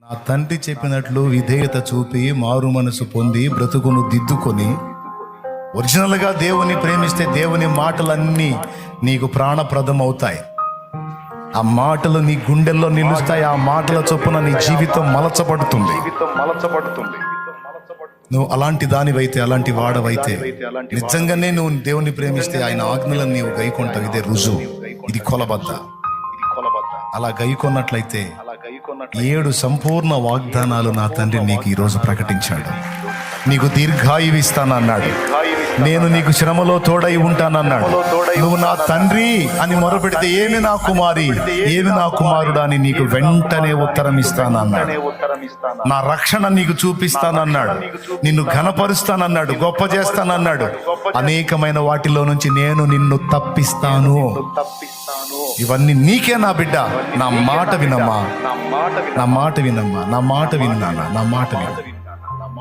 నా తండ్రి చెప్పినట్లు విధేయత చూపి మారు మనసు పొంది బ్రతుకును దిద్దుకొని ఒరిజినల్గా దేవుని ప్రేమిస్తే దేవుని మాటలన్నీ నీకు ప్రాణప్రదం అవుతాయి. ఆ మాటలు నీ గుండెల్లో నిలుస్తాయి. ఆ మాటల చొప్పున నీ జీవితం మలచబడుతుంది. నువ్వు అలాంటి దానివైతే, అలాంటి వాడవైతే, నిజంగానే నువ్వు దేవుని ప్రేమిస్తే ఆయన ఆజ్ఞలను నీవు గైకొంటావు. ఇదే రుజువు, ఇది కొలబద్ద. అలా గైకొన్నట్లయితే 7 సంపూర్ణ వాగ్దానాలు నా తండ్రి నీకు ఈరోజు ప్రకటించాడు. నీకు దీర్ఘాయువు ఇస్తానన్నాడు. నేను నీకు శ్రమలో తోడై ఉంటానన్నాడు. నువ్వు నా తండ్రి అని మొరపెడితే ఏమి నా కుమారి, ఏమి నా కుమారుడా అని నీకు వెంటనే ఉత్తరం ఇస్తానన్నాడు. నా రక్షణ నీకు చూపిస్తానన్నాడు. నిన్ను ఘనపరుస్తానన్నాడు, గొప్ప చేస్తానన్నాడు. అనేకమైన వాటిలో నుంచి నేను నిన్ను తప్పిస్తాను. ఇవన్నీ నీకే నా బిడ్డ. నా మాట వినమ్మా, నా మాట వినమ్మా, నా మాట విను నాన్న, నా మాట విను.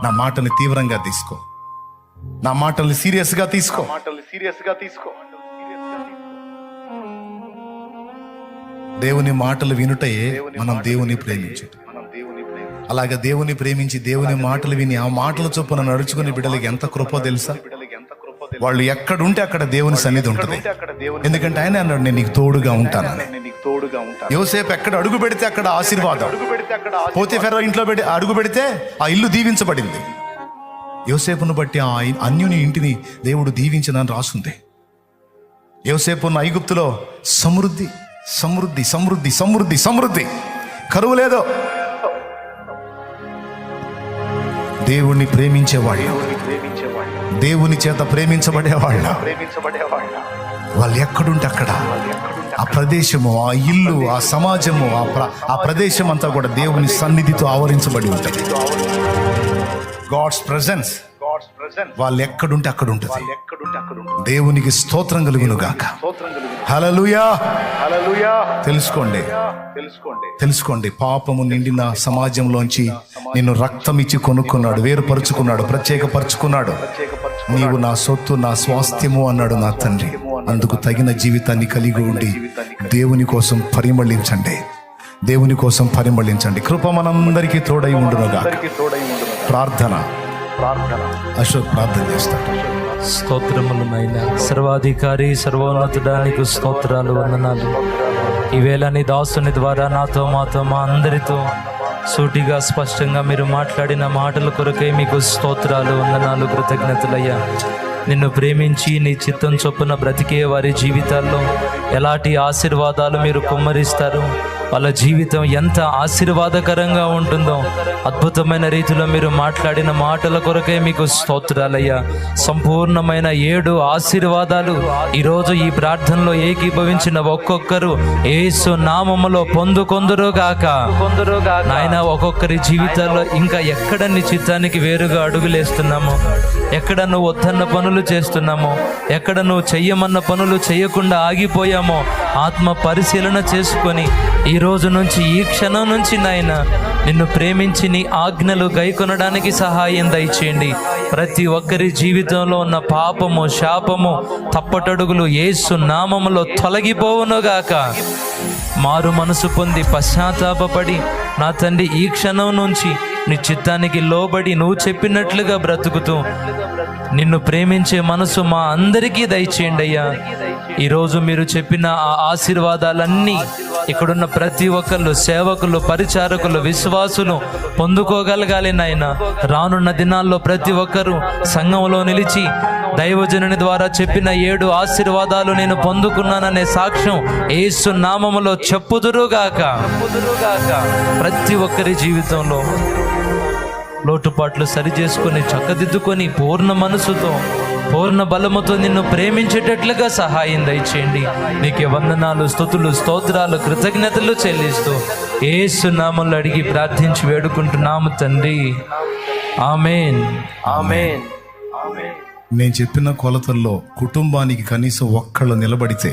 నా మాటని తీవ్రంగా తీసుకో, నా మాటల్ని సీరియస్ గా తీసుకో. దేవుని మాటలు వినుటయే మనం దేవుని ప్రేమించుట. అలాగే దేవుని ప్రేమించి దేవుని మాటలు విని ఆ మాటల చొప్పున నడుచుకుని బిడ్డలకి ఎంత కృప తెలుసా? వాళ్ళు ఎక్కడుంటే అక్కడ దేవుని సన్నిధి ఉంటుంది. ఎందుకంటే ఆయన అన్నాడు, నేను నీకు తోడుగా ఉంటానని. యోసేపు ఎక్కడ అడుగు పెడితే అక్కడ ఆశీర్వాదం. పోతీఫెర ఇంట్లో అడుగు పెడితే ఆ ఇల్లు దీవించబడింది. యోసేపును బట్టి ఆ అన్యుని ఇంటిని దేవుడు దీవించనని రాసుంది. యోసేపును ఐగుప్తులో సమృద్ధి సమృద్ధి సమృద్ధి సమృద్ధి సమృద్ధి, కరువు లేదో. దేవుణ్ణి ప్రేమించేవాళ్ళు, దేవుని చేత ప్రేమించబడేవాళ్ళ, వాళ్ళు ఎక్కడుంటే అక్కడ ఆ ప్రదేశము, ఆ ఇల్లు, ఆ సమాజము, ఆ ప్రదేశం అంతా కూడా దేవుని సన్నిధితో ఆవరించబడి ఉంటుంది. గాడ్స్ ప్రెజెన్స్ వాళ్ళు ఎక్కడుంటే అక్కడ ఉంటుంది. దేవునికి స్తోత్రం కలుగును గాక. హల్లెలూయా. తెలుసుకోండి, పాపము నిండిన సమాజంలోంచి నిన్ను రక్తం ఇచ్చి కొనుక్కున్నాడు, వేరుపరుచుకున్నాడు, ప్రత్యేకపరుచుకున్నాడు. నీవు నా సొత్తు, నా స్వాస్థ్యము అన్నాడు నా తండ్రి. అందుకు తగిన జీవితాన్ని కలిగి ఉండి దేవుని కోసం పరిమళించండి, దేవుని కోసం పరిమళించండి. కృప మనందరికీ తోడై ఉండునుగా. ప్రార్థన. అశోక్ ప్రార్థన చేస్తాడు. స్తోత్రములు నాయన, సర్వాధికారి సర్వోన్నతుడానికి స్తోత్రాలు, వందనాలు. ఈవేళ నీ దాసుని ద్వారా నాతో, మాతో, మా అందరితో సూటిగా స్పష్టంగా మీరు మాట్లాడిన మాటల కొరకై మీకు స్తోత్రాలు, వందనాలు, కృతజ్ఞతలయ్యా. నిన్ను ప్రేమించి నీ చిత్తం చొప్పున బ్రతికే వారి జీవితాల్లో ఎలాంటి ఆశీర్వాదాలు మీరు కుమ్మరిస్తారు, వాళ్ళ జీవితం ఎంత ఆశీర్వాదకరంగా ఉంటుందో అద్భుతమైన రీతిలో మీరు మాట్లాడిన మాటల కొరకే మీకు స్తోత్రాలయ్యా. సంపూర్ణమైన 7 ఆశీర్వాదాలు ఈరోజు ఈ ప్రార్థనలో ఏకీభవించిన ఒక్కొక్కరు యేసు నామములో పొందుకొందురుగాక. నాయన, ఒక్కొక్కరి జీవితాల్లో ఇంకా ఎక్కడ నీ చిత్తానికి వేరుగా అడుగులేస్తున్నామో, ఎక్కడ నువ్వు వద్దన్న పనులు చేస్తున్నామో, ఎక్కడ నువ్వు చెయ్యమన్న పనులు చేయకుండా ఆగిపోయామో ఆత్మ పరిశీలన చేసుకొని ఈ రోజు నుంచి, ఈ క్షణం నుంచి నాయన నిన్ను ప్రేమించి నీ ఆజ్ఞలు గైకొనడానికి సహాయం దయచేయండి. ప్రతి ఒక్కరి జీవితంలో ఉన్న పాపము, శాపము, తప్పటడుగులు యేసు నామములో తొలగిపోవునుగాక. మారు మనసు పొంది పశ్చాత్తాపపడి నా తండ్రి ఈ క్షణం నుంచి నీ చిత్తానికి లోబడి నువ్వు చెప్పినట్లుగా బ్రతుకుతూ నిన్ను ప్రేమించే మనసు మా అందరికీ దయచేయండి అయ్యా. ఈరోజు మీరు చెప్పిన ఆ ఆశీర్వాదాలన్నీ ఇక్కడున్న ప్రతి ఒక్కళ్ళు, సేవకులు, పరిచారకులు, విశ్వాసులు పొందుకోగలగాలి నాయన. రానున్న దినాల్లో ప్రతి ఒక్కరూ సంఘంలో నిలిచి దైవజనుని ద్వారా చెప్పిన 7 ఆశీర్వాదాలు నేను పొందుకున్నాననే సాక్ష్యం యేసు నామములో చెప్పుదురుగాక. ప్రతి ఒక్కరి జీవితంలో లోటుపాట్లు సరిచేసుకొని చక్కదిద్దుకొని పూర్ణ మనసుతో, పూర్ణ బలముతో నిన్ను ప్రేమించేటట్లుగా సహాయం దయచేయండి. నీకే వందనాలు, స్తుతులు, స్తోత్రాలు, కృతజ్ఞతలు చెల్లిస్తూ యేసు నామములో అడిగి ప్రార్థించి వేడుకుంటున్నాము తండ్రి. ఆమేన్. ఆమేన్. నేను చెప్పిన కొలతల్లో కుటుంబానికి కనీసం ఒక్కళ్ళు నిలబడితే,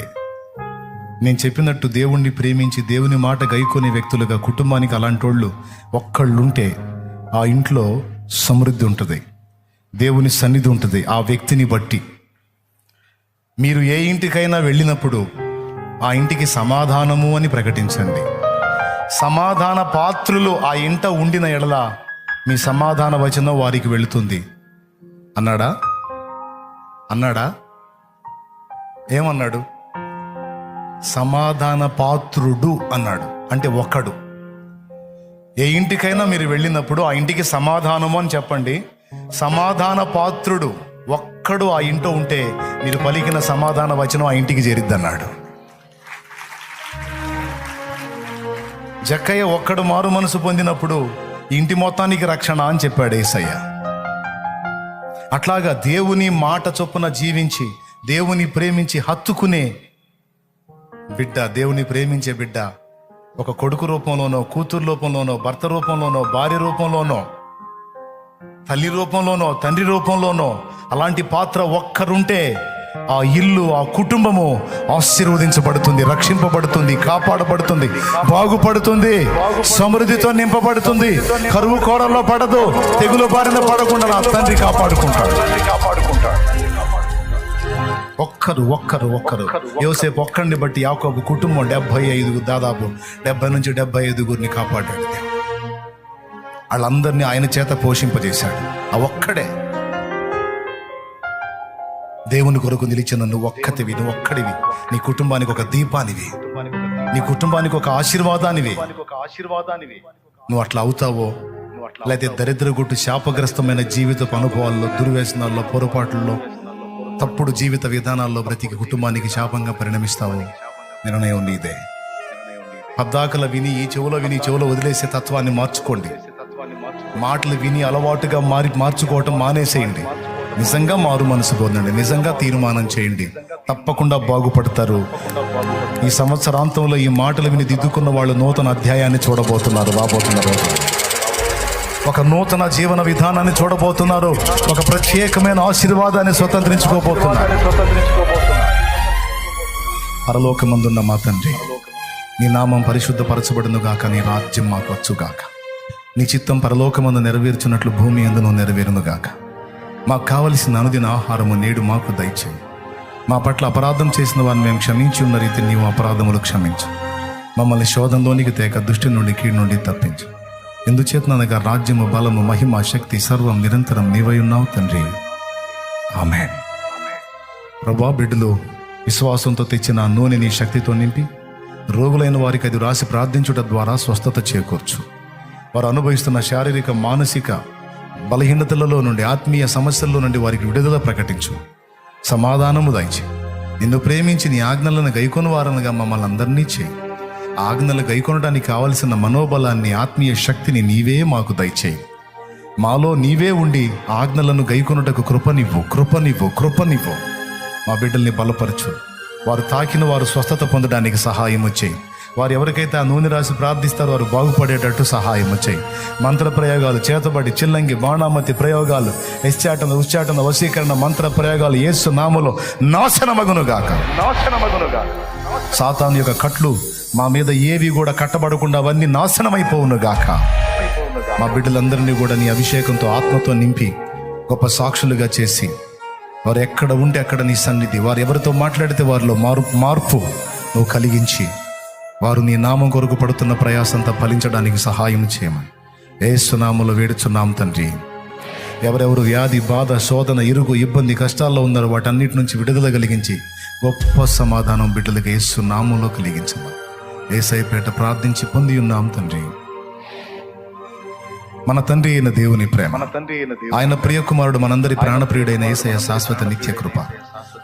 నేను చెప్పినట్టు దేవుణ్ణి ప్రేమించి దేవుని మాట గైకొనే వ్యక్తులుగా కుటుంబానికి అలాంటి వాళ్ళు ఒక్కళ్ళుంటే ఆ ఇంట్లో సమృద్ధి ఉంటుంది, దేవుని సన్నిధి ఉంటుంది. ఆ వ్యక్తిని బట్టి మీరు ఏ ఇంటికైనా వెళ్ళినప్పుడు ఆ ఇంటికి సమాధానము అని ప్రకటించండి, సమాధాన పాత్రులు ఆ ఇంట ఉండిన ఎడల మీ సమాధాన వచనం వారికి వెళుతుంది అన్నాడా ఏమన్నాడు? సమాధాన పాత్రుడు అన్నాడు. అంటే ఒక్కడు. ఏ ఇంటికైనా మీరు వెళ్ళినప్పుడు ఆ ఇంటికి సమాధానము అని చెప్పండి. సమాధాన పాత్రుడు ఒక్కడు ఆ ఇంట్లో ఉంటే మీరు పలికిన సమాధాన వచనం ఆ ఇంటికి చేరిద్దన్నాడు. జక్కయ్య ఒక్కడు మారు మనసు పొందినప్పుడు ఇంటి మొత్తానికి రక్షణ అని చెప్పాడు యేసయ్య. అట్లాగా దేవుని మాట చొప్పున జీవించి దేవుని ప్రేమించి హత్తుకునే బిడ్డ, దేవుని ప్రేమించే బిడ్డ ఒక కొడుకు రూపంలోనో, కూతురు రూపంలోనో, భర్త రూపంలోనో, భార్య రూపంలోనో, తల్లి రూపంలోనో, తండ్రి రూపంలోనో అలాంటి పాత్ర ఒక్కరుంటే ఆ ఇల్లు, ఆ కుటుంబము ఆశీర్వదించబడుతుంది, రక్షింపబడుతుంది, కాపాడబడుతుంది, బాగుపడుతుంది, సమృద్ధితో నింపబడుతుంది. కరువు కోరల్లో పడదు, తెగులు బారిన పడకుండా నా తండ్రి కాపాడుకుంటాడు. ఒక్కరు యోసేపు ఒక్కడిని బట్టి యాకోబు కుటుంబం 75 దాదాపు 70 నుంచి 75 కాపాడాడు. వాళ్ళందరినీ ఆయన చేత పోషింపజేశాడు. ఆ ఒక్కడే దేవుని కొరకు నిలిచిన నువ్వు ఒక్కతివి, నువ్వు ఒక్కడివి. నీ కుటుంబానికి ఒక దీపానివి, నీ కుటుంబానికి ఒక ఆశీర్వాదానివి. నువ్వు అట్లా అవుతావో, లేకపోతే దరిద్రగుట్టు శాపగ్రస్తమైన జీవితపు అనుభవాల్లో, దుర్వ్యసనాల్లో, పొరపాట్లలో, తప్పుడు జీవిత విధానాల్లో బ్రతికి కుటుంబానికి శాపంగా పరిణమిస్తావో నిర్ణయం నీదే. పద్దాకల విని ఈ చెవులో విని చెవులో వదిలేసే తత్వాన్ని మార్చుకోండి. మాటలు విని అలవాటుగా మార్చుకోవటం మానేసేయండి. నిజంగా మారు మనసు పొందండి, నిజంగా తీర్మానం చేయండి, తప్పకుండా బాగుపడతారు. ఈ సంవత్సరాంతంలో ఈ మాటలు విని దిద్దుకున్న వాళ్ళు నూతన అధ్యాయాన్ని చూడబోతున్నారు, రాబోతున్నారు. ఒక నూతన జీవన విధానాన్ని చూడబోతున్నారు. ఒక ప్రత్యేకమైన ఆశీర్వాదాన్ని స్వతంత్రించుకోబోతున్నారు. పరలోకమందున్న మా తండ్రి, నీ నామం పరిశుద్ధపరచబడును గాక, నీ రాజ్యం మాకు వచ్చుగాక, నీ చిత్తం పరలోకమందు నెరవేర్చున్నట్లు భూమి యందును నెరవేరును గాక. మాకు కావలసిన అనుదిన ఆహారము నేడు మాకు దయచేయి. మా పట్ల అపరాధం చేసిన వారిని మేము క్షమించి ఉన్న రీతి నీవు అపరాధములు క్షమించు. మమ్మల్ని శోధంలోనికి తేక దుష్టి నుండి కీడు నుండి తప్పించు. ఎందుచేతనగా రాజ్యము, బలము, మహిమ, శక్తి సర్వం నిరంతరం నీవై ఉన్నావు తండ్రి. ఆమేన్. ప్రభువా, బిడ్డలు విశ్వాసంతో తెచ్చిన నూనె నీ శక్తితో నింపి రోగులైన వారికి అది రాసి ప్రార్థించుట ద్వారా స్వస్థత చేకూర్చు. వారు అనుభవిస్తున్న శారీరక, మానసిక బలహీనతలలో నుండి, ఆత్మీయ సమస్యల్లో నుండి వారికి విడుదల ప్రకటించు. సమాధానము దయచే. నిన్ను ప్రేమించి నీ ఆజ్ఞలను గైకొను వారనగా మమ్మల్ని అందరినీ చేయి. ఆజ్ఞలు గైకొనడానికి కావలసిన మనోబలాన్ని, ఆత్మీయ శక్తిని నీవే మాకు దయచేయి. మాలో నీవే ఉండి ఆజ్ఞలను గైకొనుటకు కృపనివ్వు. మా బిడ్డల్ని బలపరచు. వారు తాకిన వారు స్వస్థత పొందడానికి సహాయం చేయి. వారు ఎవరికైతే ఆ నూనె రాసి ప్రార్థిస్తారో వారు బాగుపడేటట్టు సహాయం చేయి. మంత్ర ప్రయోగాలు, చేతబడి, చిల్లంగి, బాణామతి ప్రయోగాలు, ఉచ్చాటన, వశీకరణ మంత్ర ప్రయోగాలు యేసు నామములో నాశనమగునుగాక. సాతాను యొక్క కట్లు మా మీద ఏవి కూడా కట్టబడకుండా అవన్నీ నాశనమైపోవునుగాక. మా బిడ్డలందరినీ కూడా నీ అభిషేకంతో, ఆత్మతో నింపి గొప్ప సాక్షులుగా చేసి, వారు ఎక్కడ ఉంటే అక్కడ నీ సన్నిధి, వారు ఎవరితో మాట్లాడితే వారిలో మార్పు నువ్వు కలిగించి, వారు నీ నామం కొరకు పడుతున్న ప్రయాసంతా ఫలించడానికి సహాయం చేయమని యేసు నామములో వేడుచున్నాం తండ్రి. ఎవరెవరు వ్యాధి, బాధ, శోధన, ఇరుగు, ఇబ్బంది, కష్టాల్లో ఉన్నారో వాటన్నిటి నుంచి విడుదల కలిగించి గొప్ప సమాధానం బిడ్డలకు యేసు నామములో కలిగించమని యేసయ్య పేట ప్రార్థించి పొంది ఉన్నాం తండ్రి. మన తండ్రి అయిన దేవుని ప్రేమ, ఆయన ప్రియకుమారుడు మనందరి ప్రాణప్రియుడైన యేసయ్య శాశ్వత నిత్య కృప,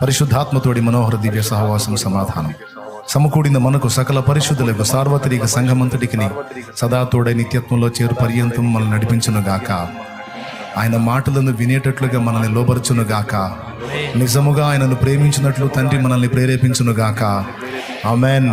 పరిశుద్ధాత్మతోడి మనోహర దివ్య సహవాసం, సమాధానం సమకూడిన మనకు సకల పరిశుద్ధులకు సార్వత్రిక సంఘమంతటికి సదా తోడై నిత్యత్వంలో చేరు పర్యంతం మనల్ని నడిపించునుగాక. ఆయన మాటలను వినేటట్లుగా మనల్ని లోబర్చునుగాక. నిజముగా ఆయనను ప్రేమించినట్లు తండ్రి మనల్ని ప్రేరేపించునుగాక. ఆమేన్.